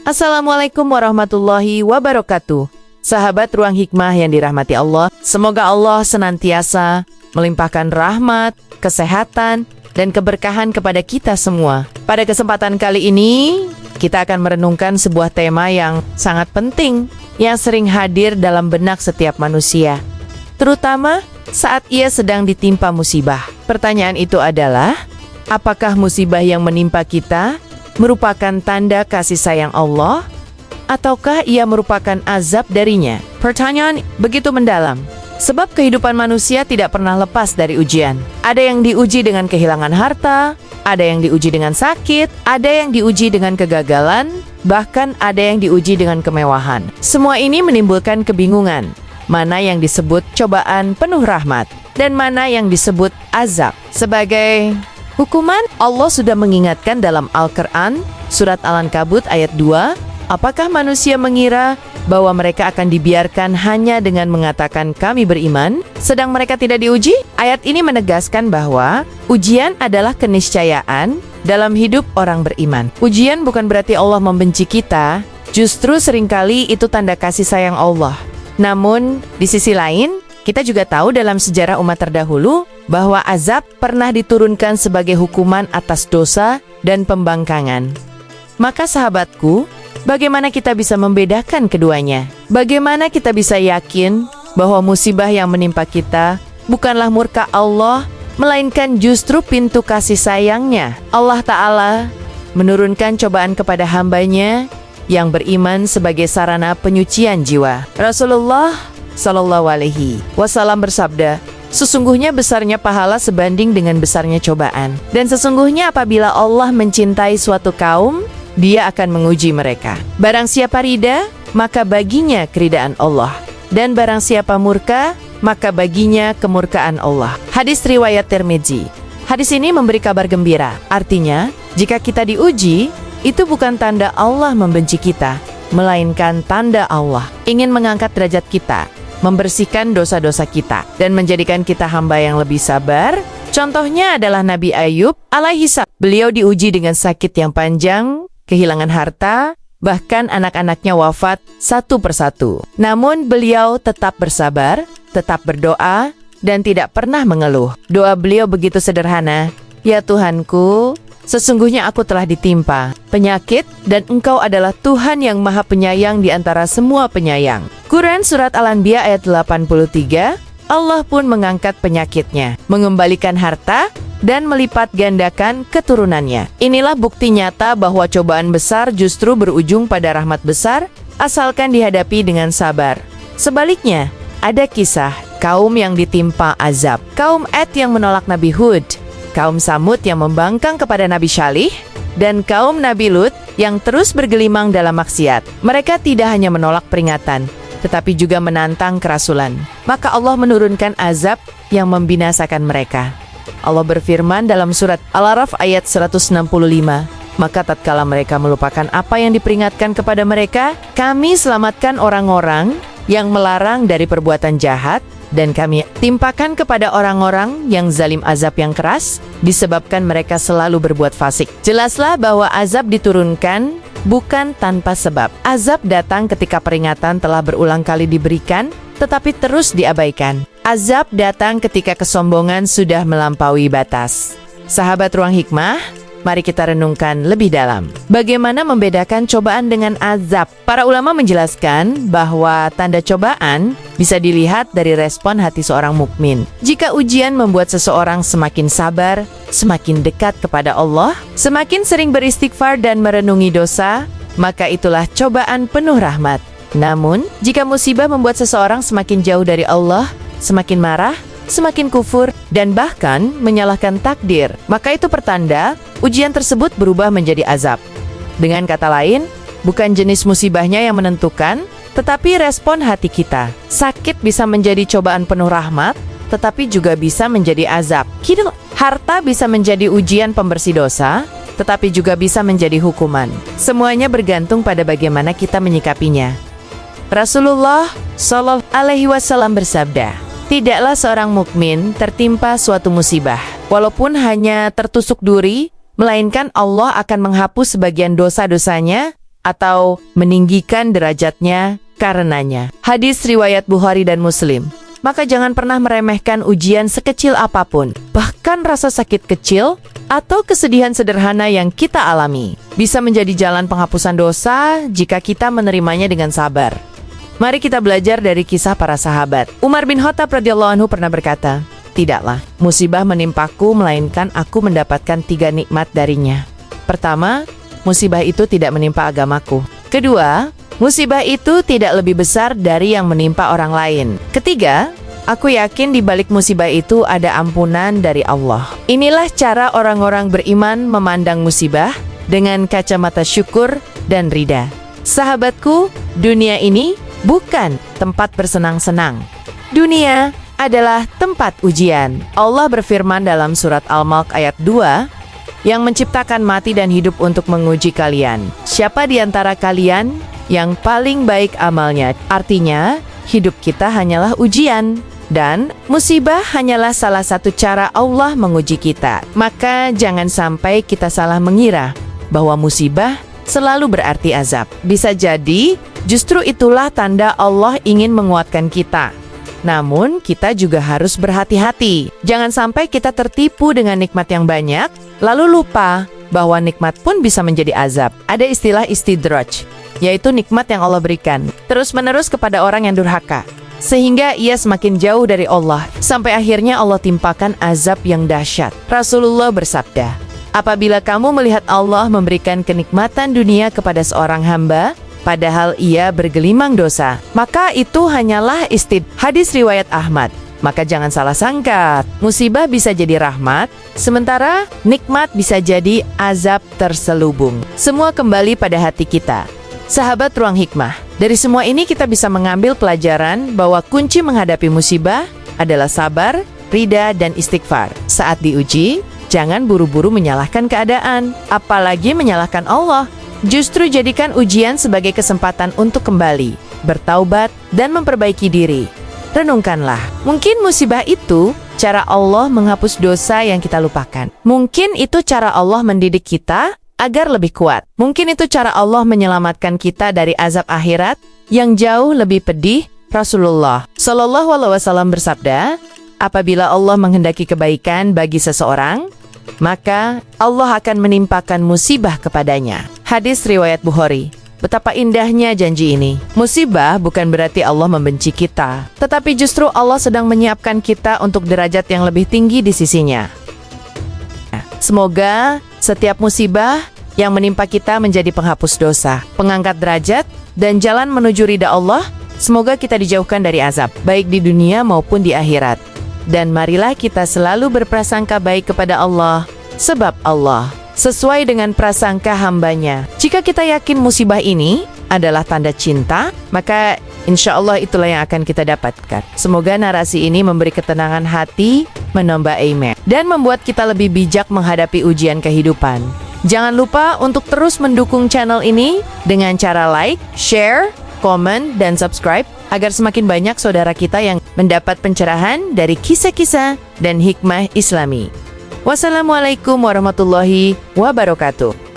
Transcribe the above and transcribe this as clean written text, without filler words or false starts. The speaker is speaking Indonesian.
Assalamualaikum warahmatullahi wabarakatuh. Sahabat Ruang Hikmah yang dirahmati Allah, semoga Allah senantiasa melimpahkan rahmat, kesehatan, dan keberkahan kepada kita semua. Pada kesempatan kali ini, kita akan merenungkan sebuah tema yang sangat penting, yang sering hadir dalam benak setiap manusia, terutama saat ia sedang ditimpa musibah. Pertanyaan itu adalah, apakah musibah yang menimpa kita merupakan tanda kasih sayang Allah, ataukah ia merupakan azab darinya? Pertanyaan begitu mendalam, sebab kehidupan manusia tidak pernah lepas dari ujian. Ada yang diuji dengan kehilangan harta, ada yang diuji dengan sakit, ada yang diuji dengan kegagalan, bahkan ada yang diuji dengan kemewahan. Semua ini menimbulkan kebingungan, mana yang disebut cobaan penuh rahmat, dan mana yang disebut azab. Sebagai hukuman, Allah sudah mengingatkan dalam Al-Quran, Surat Al-Ankabut ayat 2, apakah manusia mengira bahwa mereka akan dibiarkan hanya dengan mengatakan kami beriman, sedang mereka tidak diuji? Ayat ini menegaskan bahwa ujian adalah keniscayaan dalam hidup orang beriman. Ujian bukan berarti Allah membenci kita, justru seringkali itu tanda kasih sayang Allah. Namun, di sisi lain, kita juga tahu dalam sejarah umat terdahulu bahwa azab pernah diturunkan sebagai hukuman atas dosa dan pembangkangan. Maka sahabatku, bagaimana kita bisa membedakan keduanya? Bagaimana kita bisa yakin bahwa musibah yang menimpa kita bukanlah murka Allah, melainkan justru pintu kasih sayangnya? Allah Ta'ala menurunkan cobaan kepada hambanya yang beriman sebagai sarana penyucian jiwa. Rasulullah Shallallahu Alaihi Wasallam bersabda, sesungguhnya besarnya pahala sebanding dengan besarnya cobaan. Dan sesungguhnya apabila Allah mencintai suatu kaum, Dia akan menguji mereka. Barang siapa rida, maka baginya keridaan Allah. Dan barang siapa murka, maka baginya kemurkaan Allah. Hadis riwayat Tirmidzi. Hadis ini memberi kabar gembira. Artinya, jika kita diuji, itu bukan tanda Allah membenci kita, melainkan tanda Allah ingin mengangkat derajat kita, membersihkan dosa-dosa kita, dan menjadikan kita hamba yang lebih sabar. Contohnya adalah Nabi Ayub alaihi salam. Beliau diuji dengan sakit yang panjang, kehilangan harta, bahkan anak-anaknya wafat satu persatu. Namun beliau tetap bersabar, tetap berdoa, dan tidak pernah mengeluh. Doa beliau begitu sederhana, ya Tuhanku, sesungguhnya aku telah ditimpa penyakit, dan Engkau adalah Tuhan yang maha penyayang di antara semua penyayang. Quran Surat Al-Anbiya ayat 83, Allah pun mengangkat penyakitnya, mengembalikan harta, dan melipat gandakan keturunannya. Inilah bukti nyata bahwa cobaan besar justru berujung pada rahmat besar, asalkan dihadapi dengan sabar. Sebaliknya, ada kisah kaum yang ditimpa azab. Kaum Ad yang menolak Nabi Hud, kaum Samud yang membangkang kepada Nabi Syalih, dan kaum Nabi Lut yang terus bergelimang dalam maksiat. Mereka tidak hanya menolak peringatan, tetapi juga menantang kerasulan. Maka Allah menurunkan azab yang membinasakan mereka. Allah berfirman dalam surat Al-Araf ayat 165, maka tatkala mereka melupakan apa yang diperingatkan kepada mereka, kami selamatkan orang-orang yang melarang dari perbuatan jahat, dan kami timpakan kepada orang-orang yang zalim azab yang keras, disebabkan mereka selalu berbuat fasik. Jelaslah bahwa azab diturunkan bukan tanpa sebab. Azab datang ketika peringatan telah berulang kali diberikan, tetapi terus diabaikan. Azab datang ketika kesombongan sudah melampaui batas. Sahabat Ruang Hikmah, mari kita renungkan lebih dalam. Bagaimana membedakan cobaan dengan azab? Para ulama menjelaskan bahwa tanda cobaan bisa dilihat dari respon hati seorang mukmin. Jika ujian membuat seseorang semakin sabar, semakin dekat kepada Allah, semakin sering beristighfar dan merenungi dosa, maka itulah cobaan penuh rahmat. Namun, jika musibah membuat seseorang semakin jauh dari Allah, semakin marah, semakin kufur, dan bahkan menyalahkan takdir, maka itu pertanda ujian tersebut berubah menjadi azab. Dengan kata lain, bukan jenis musibahnya yang menentukan, tetapi respon hati kita. Sakit bisa menjadi cobaan penuh rahmat, tetapi juga bisa menjadi azab. Harta bisa menjadi ujian pembersih dosa, tetapi juga bisa menjadi hukuman. Semuanya bergantung pada bagaimana kita menyikapinya. Rasulullah Shallallahu Alaihi Wasallam bersabda, tidaklah seorang mukmin tertimpa suatu musibah, walaupun hanya tertusuk duri, melainkan Allah akan menghapus sebagian dosa-dosanya atau meninggikan derajatnya karenanya. Hadis riwayat Bukhari dan Muslim. Maka jangan pernah meremehkan ujian sekecil apapun, bahkan rasa sakit kecil atau kesedihan sederhana yang kita alami bisa menjadi jalan penghapusan dosa jika kita menerimanya dengan sabar. Mari kita belajar dari kisah para sahabat. Umar bin Khattab radhiyallahu anhu pernah berkata, "Tidaklah musibah menimpaku melainkan aku mendapatkan 3 nikmat darinya. Pertama, musibah itu tidak menimpa agamaku. Kedua, musibah itu tidak lebih besar dari yang menimpa orang lain. Ketiga, aku yakin di balik musibah itu ada ampunan dari Allah." Inilah cara orang-orang beriman memandang musibah dengan kacamata syukur dan ridha. Sahabatku, dunia ini bukan tempat bersenang-senang. Dunia adalah tempat ujian. Allah berfirman dalam surat Al-Mulk ayat 2, yang menciptakan mati dan hidup untuk menguji kalian. Siapa di antara kalian yang paling baik amalnya? Artinya, hidup kita hanyalah ujian. Dan musibah hanyalah salah satu cara Allah menguji kita. Maka jangan sampai kita salah mengira bahwa musibah selalu berarti azab. Bisa jadi, justru itulah tanda Allah ingin menguatkan kita. Namun, kita juga harus berhati-hati. Jangan sampai kita tertipu dengan nikmat yang banyak, lalu lupa bahwa nikmat pun bisa menjadi azab. Ada istilah istidraj, yaitu nikmat yang Allah berikan terus-menerus kepada orang yang durhaka, sehingga ia semakin jauh dari Allah, sampai akhirnya Allah timpakan azab yang dahsyat. Rasulullah bersabda, "Apabila kamu melihat Allah memberikan kenikmatan dunia kepada seorang hamba, padahal ia bergelimang dosa, maka itu hanyalah Hadis riwayat Ahmad. Maka jangan salah sangka, musibah bisa jadi rahmat, sementara nikmat bisa jadi azab terselubung. Semua kembali pada hati kita. Sahabat Ruang Hikmah, dari semua ini kita bisa mengambil pelajaran bahwa kunci menghadapi musibah adalah sabar, ridha, dan istighfar. Saat diuji, jangan buru-buru menyalahkan keadaan, apalagi menyalahkan Allah. Justru jadikan ujian sebagai kesempatan untuk kembali, bertaubat, dan memperbaiki diri. Renungkanlah, mungkin musibah itu cara Allah menghapus dosa yang kita lupakan. Mungkin itu cara Allah mendidik kita agar lebih kuat. Mungkin itu cara Allah menyelamatkan kita dari azab akhirat yang jauh lebih pedih. Rasulullah Shallallahu Alaihi Wasallam bersabda, apabila Allah menghendaki kebaikan bagi seseorang, maka Allah akan menimpakan musibah kepadanya. Hadis riwayat Bukhari. Betapa indahnya janji ini. Musibah bukan berarti Allah membenci kita, tetapi justru Allah sedang menyiapkan kita untuk derajat yang lebih tinggi di sisinya. Semoga setiap musibah yang menimpa kita menjadi penghapus dosa, pengangkat derajat, dan jalan menuju ridha Allah. Semoga kita dijauhkan dari azab, baik di dunia maupun di akhirat. Dan marilah kita selalu berprasangka baik kepada Allah, sebab Allah sesuai dengan prasangka hambanya. Jika kita yakin musibah ini adalah tanda cinta, maka insya Allah itulah yang akan kita dapatkan. Semoga narasi ini memberi ketenangan hati, menambah iman, dan membuat kita lebih bijak menghadapi ujian kehidupan. Jangan lupa untuk terus mendukung channel ini dengan cara like, share, komen, dan subscribe, agar semakin banyak saudara kita yang mendapat pencerahan dari kisah-kisah dan hikmah Islami. Wassalamualaikum warahmatullahi wabarakatuh.